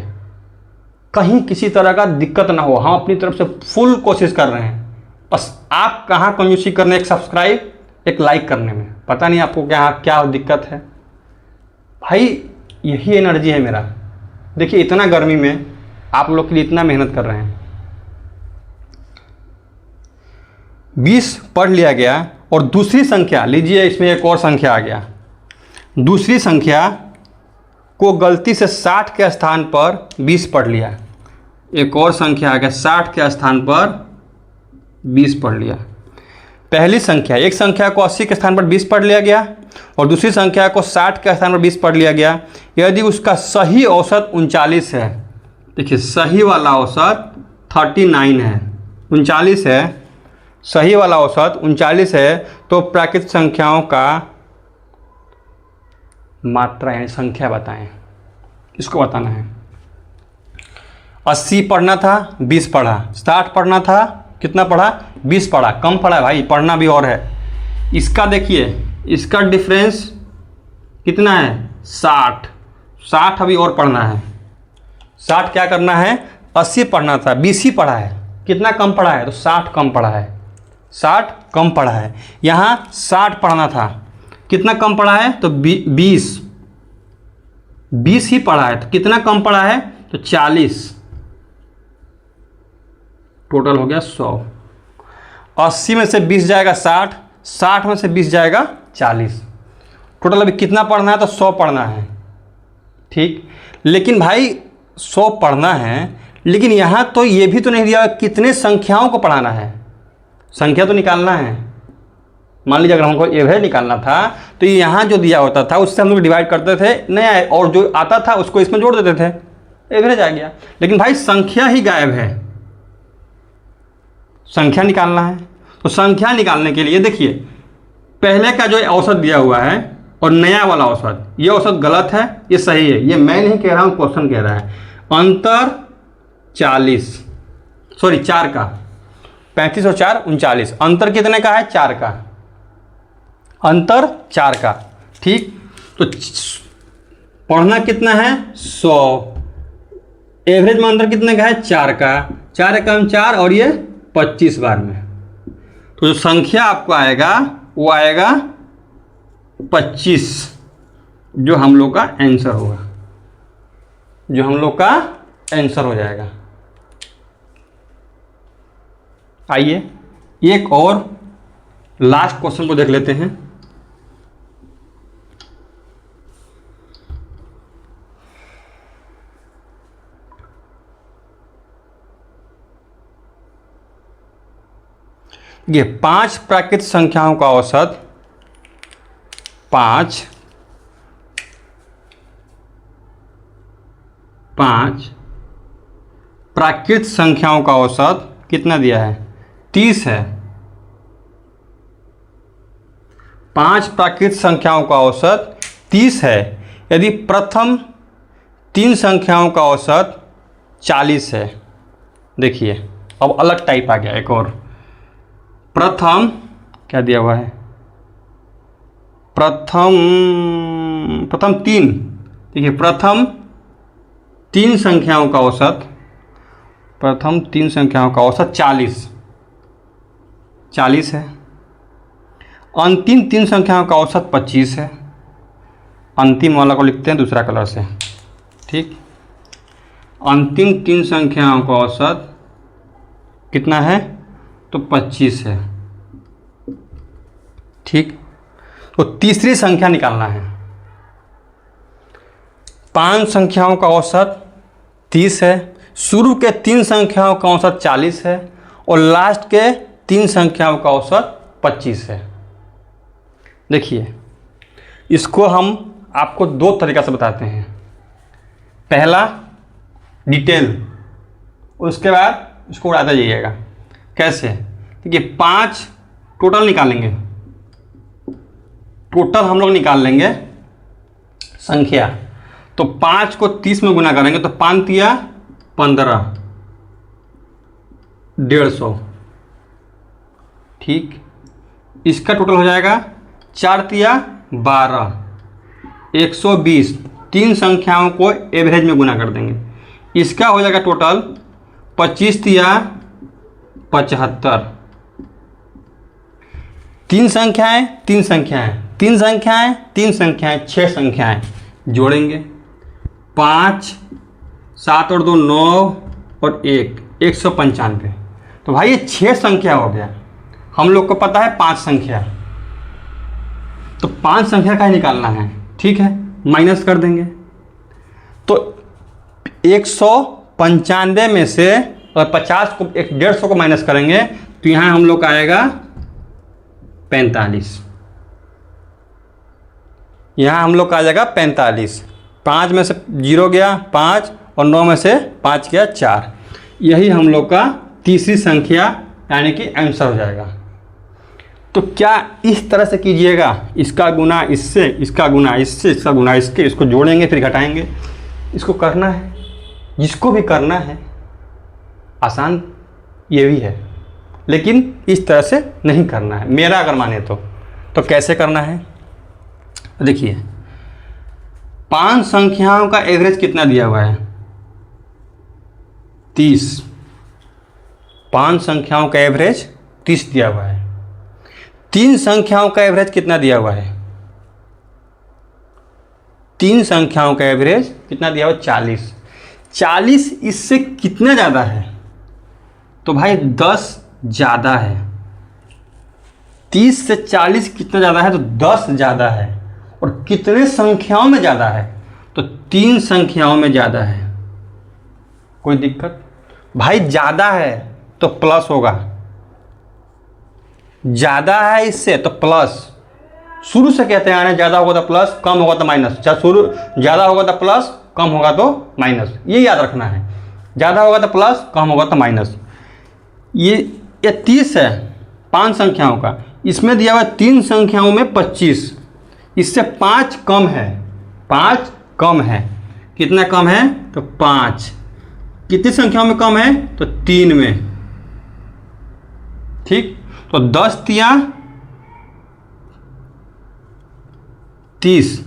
कहीं किसी तरह का दिक्कत ना हो। हम अपनी तरफ से फुल कोशिश कर रहे हैं, बस आप कहाँ कंजूसी करने, एक सब्सक्राइब एक लाइक करने में, पता नहीं आपको क्या दिक्कत है। भाई यही एनर्जी है मेरा। देखिए इतना गर्मी में आप लोग के लिए इतना मेहनत कर रहे हैं। 20 पढ़ लिया गया और दूसरी संख्या लीजिए, इसमें एक और संख्या आ गया। दूसरी संख्या को गलती से 60 के स्थान पर 20 पढ़ लिया। एक और संख्या आ गया, 60 के स्थान पर 20 पढ़ लिया। पहली संख्या, एक संख्या को 80 के स्थान पर 20 पढ़ लिया गया और दूसरी संख्या को 60 के स्थान पर 20 पढ़ लिया गया। यदि उसका सही औसत 39 है, देखिए सही वाला औसत 39 है, 39 है, सही वाला औसत 39 है, तो प्राकृत संख्याओं का मात्रा यानी संख्या बताएं, इसको बताना है। 80 पढ़ना था 20 पढ़ा, 60 पढ़ना था कितना पढ़ा? 20 पढ़ा, कम पढ़ा है भाई, पढ़ना भी और है। इसका देखिए, इसका डिफरेंस कितना है? 60, 60 अभी और पढ़ना है। 60 क्या करना है? 80 पढ़ना था, 20 ही पढ़ा है, कितना कम पढ़ा है? तो 60 कम पढ़ा है, 60 कम पढ़ा है। यहाँ 60 पढ़ना था, कितना कम पढ़ा है? तो 20 ही पढ़ा है, तो कितना कम पढ़ा है? तो 40, टोटल हो गया 100। 80 में से 20 जाएगा 60, 60 में से 20 जाएगा 40, टोटल अभी कितना पढ़ना है? तो 100 पढ़ना है। ठीक, लेकिन भाई 100 पढ़ना है, लेकिन यहाँ तो ये भी तो नहीं दिया कितने संख्याओं को पढ़ाना है, संख्या तो निकालना है। मान लीजिए अगर हमको एवरेज निकालना था तो यहाँ जो दिया होता था उससे हम लोग डिवाइड करते थे, नया और जो आता था उसको इसमें जोड़ देते थे, एवरेज आ गया। लेकिन भाई संख्या ही गायब है, संख्या निकालना है। तो संख्या निकालने के लिए देखिए, पहले का जो औसत दिया हुआ है और नया वाला औसत, ये औसत गलत है, ये सही है। ये मैं नहीं कह रहा हूँ, क्वेश्चन कह रहा है। अंतर 4 का, 35 और 4 39, अंतर कितने का है? 4 का, अंतर 4 का। ठीक, तो पढ़ना कितना है? 100। एवरेज में अंतर कितने का है? 4 का, 4 कम 4 और ये 25 बार में। तो जो संख्या आपको आएगा वो आएगा 25, जो हम लोग का आंसर होगा, जो हम लोग का आंसर हो जाएगा। आइए एक और लास्ट क्वेश्चन को देख लेते हैं। ये 5 प्राकृत संख्याओं का औसत, 5 प्राकृत संख्याओं का औसत कितना दिया है? 30 है। 5 प्राकृत संख्याओं का औसत 30 है। यदि प्रथम 3 संख्याओं का औसत 40 है, देखिए अब अलग टाइप आ गया एक और। प्रथम क्या दिया हुआ है? प्रथम 3, देखिए प्रथम 3 संख्याओं का औसत, प्रथम 3 संख्याओं का औसत 40 है। अंतिम 3 संख्याओं का औसत 25 है। अंतिम वाला को लिखते हैं दूसरा कलर से। ठीक, अंतिम 3 संख्याओं का औसत कितना है, तो 25 है। ठीक, तो तीसरी संख्या निकालना है। 5 संख्याओं का औसत 30 है, शुरू के 3 संख्याओं का औसत 40 है और लास्ट के 3 संख्याओं का औसत 25 है। देखिए, इसको हम आपको 2 तरीक़ा से बताते हैं। पहला डिटेल, उसके बाद इसको उड़ाते जाइएगा। कैसे? देखिए, 5 टोटल निकालेंगे, टोटल हम लोग निकाल लेंगे संख्या। तो 5 को 30 में गुना करेंगे तो 5 तिया 15, 150। ठीक, इसका टोटल हो जाएगा 4 तिया 12, 120। 3 संख्याओं को एवरेज में गुना कर देंगे, इसका हो जाएगा टोटल 25 तिया 75। 3 संख्याएं 3 संख्याएं 3 संख्याएं 3 संख्याएं 6 संख्याएं जोड़ेंगे। 5, 7 और 2 9 और 1 195। तो भाई ये 6 संख्या हो गया। हम लोग को पता है 5 संख्या, तो 5 संख्या का ही निकालना है। ठीक है, माइनस कर देंगे। तो 195 में से और 50 को 150 को माइनस करेंगे तो यहाँ हम लोग का आएगा 45। यहाँ हम लोग का आ जाएगा 45। 5 में से 0 गया 5 और 9 में से 5 गया 4। यही हम लोग का तीसरी संख्या यानी कि आंसर हो जाएगा। तो क्या इस तरह से कीजिएगा, इसका गुना इससे, इसका गुना इससे, इसका गुना इसके, इसको जोड़ेंगे फिर घटाएंगे। इसको करना है, जिसको भी करना है। आसान ये भी है, लेकिन इस तरह से नहीं करना है मेरा अगर माने तो कैसे करना है? देखिए, 5 संख्याओं का एवरेज कितना दिया हुआ है? 30। 5 संख्याओं का एवरेज 30 दिया हुआ है। 3 संख्याओं का एवरेज कितना दिया हुआ है? 3 संख्याओं का एवरेज कितना दिया हुआ है? 40। 40 इससे कितना ज़्यादा है? तो भाई 10 ज़्यादा है। 30 से 40 कितना ज़्यादा है? तो 10 ज़्यादा है। और कितने संख्याओं में ज़्यादा है? तो 3 संख्याओं में ज़्यादा है। कोई दिक्कत? भाई ज़्यादा है तो प्लस होगा, ज़्यादा है इससे तो प्लस। शुरू से कहते हैं आने, ज़्यादा होगा तो प्लस, कम होगा तो माइनस। चाहे शुरू ज़्यादा होगा तो प्लस, कम होगा तो माइनस। ये याद रखना है, ज़्यादा होगा तो प्लस, कम होगा तो माइनस। ये 30 है 5 संख्याओं का, इसमें दिया हुआ 3 संख्याओं में 25, इससे 5 कम है। 5 कम है, कितना कम है? तो 5। कितनी संख्याओं में कम है? तो 3 में। ठीक, तो 10 तिया 30,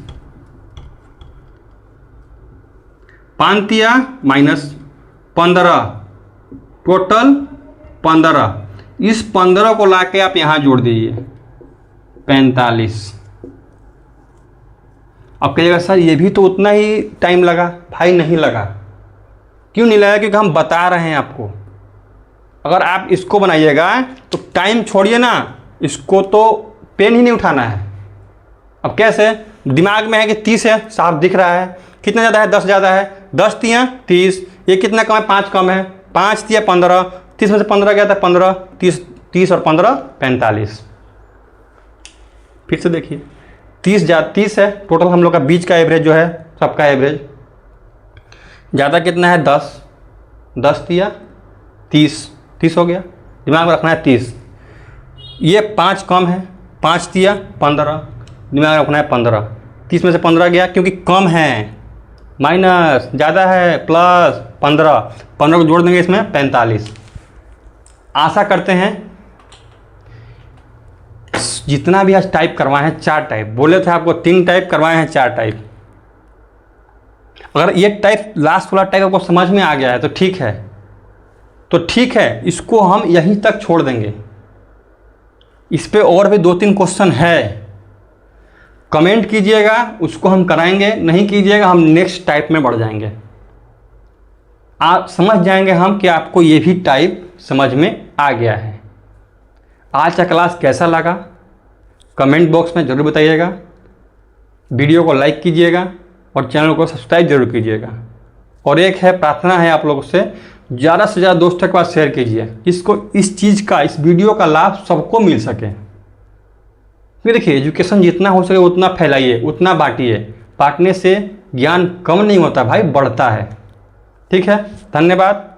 5 तिया माइनस 15, टोटल 15। इस 15 को लाके आप यहाँ जोड़ दीजिए 45। अब कहिएगा सर ये भी तो उतना ही टाइम लगा। भाई नहीं लगा। क्यों नहीं लगा? क्योंकि हम बता रहे हैं आपको। अगर आप इसको बनाइएगा तो टाइम छोड़िए ना, इसको तो पेन ही नहीं उठाना है। अब कैसे? दिमाग में है कि 30 है, साफ दिख रहा है। कितना ज़्यादा है? 10 ज़्यादा है। 10 तिया 30, ये कितना कम है? 5 कम है। 5 तिया 15, 30 में से 15 गया था 15, 30 और 15 45। फिर से देखिए, 30 है टोटल हम लोग का, बीच का एवरेज जो है सबका एवरेज। ज़्यादा कितना है? 10 तिया 30 हो गया। दिमाग में रखना है 30। ये 5 कम है, 5 तिया 15, दिमाग में रखना है 15। 30 में से 15 गया क्योंकि कम है, माइनस, ज़्यादा है प्लस, 15 को जोड़ देंगे इसमें 45। आशा करते हैं जितना भी आज टाइप करवाए हैं, 4 टाइप बोले थे आपको, 3 टाइप करवाए हैं, 4 टाइप। अगर ये टाइप लास्ट वाला टाइप आपको समझ में आ गया है तो ठीक है, इसको हम यहीं तक छोड़ देंगे। इस पे और भी 2-3 क्वेश्चन है, कमेंट कीजिएगा, उसको हम कराएंगे। नहीं कीजिएगा हम नेक्स्ट टाइप में बढ़ जाएंगे। आप समझ जाएंगे हम कि आपको ये भी टाइप समझ में आ गया है। आज का क्लास कैसा लगा कमेंट बॉक्स में ज़रूर बताइएगा। वीडियो को लाइक कीजिएगा और चैनल को सब्सक्राइब जरूर कीजिएगा। और एक है प्रार्थना है आप लोगों से, ज़्यादा से ज़्यादा दोस्तों के पास शेयर कीजिए, इसको इस चीज़ का, इस वीडियो का लाभ सबको मिल सके। क्योंकि देखिए एजुकेशन जितना हो सके उतना फैलाइए, उतना बांटिए। बांटने से ज्ञान कम नहीं होता भाई, बढ़ता है। ठीक है, धन्यवाद।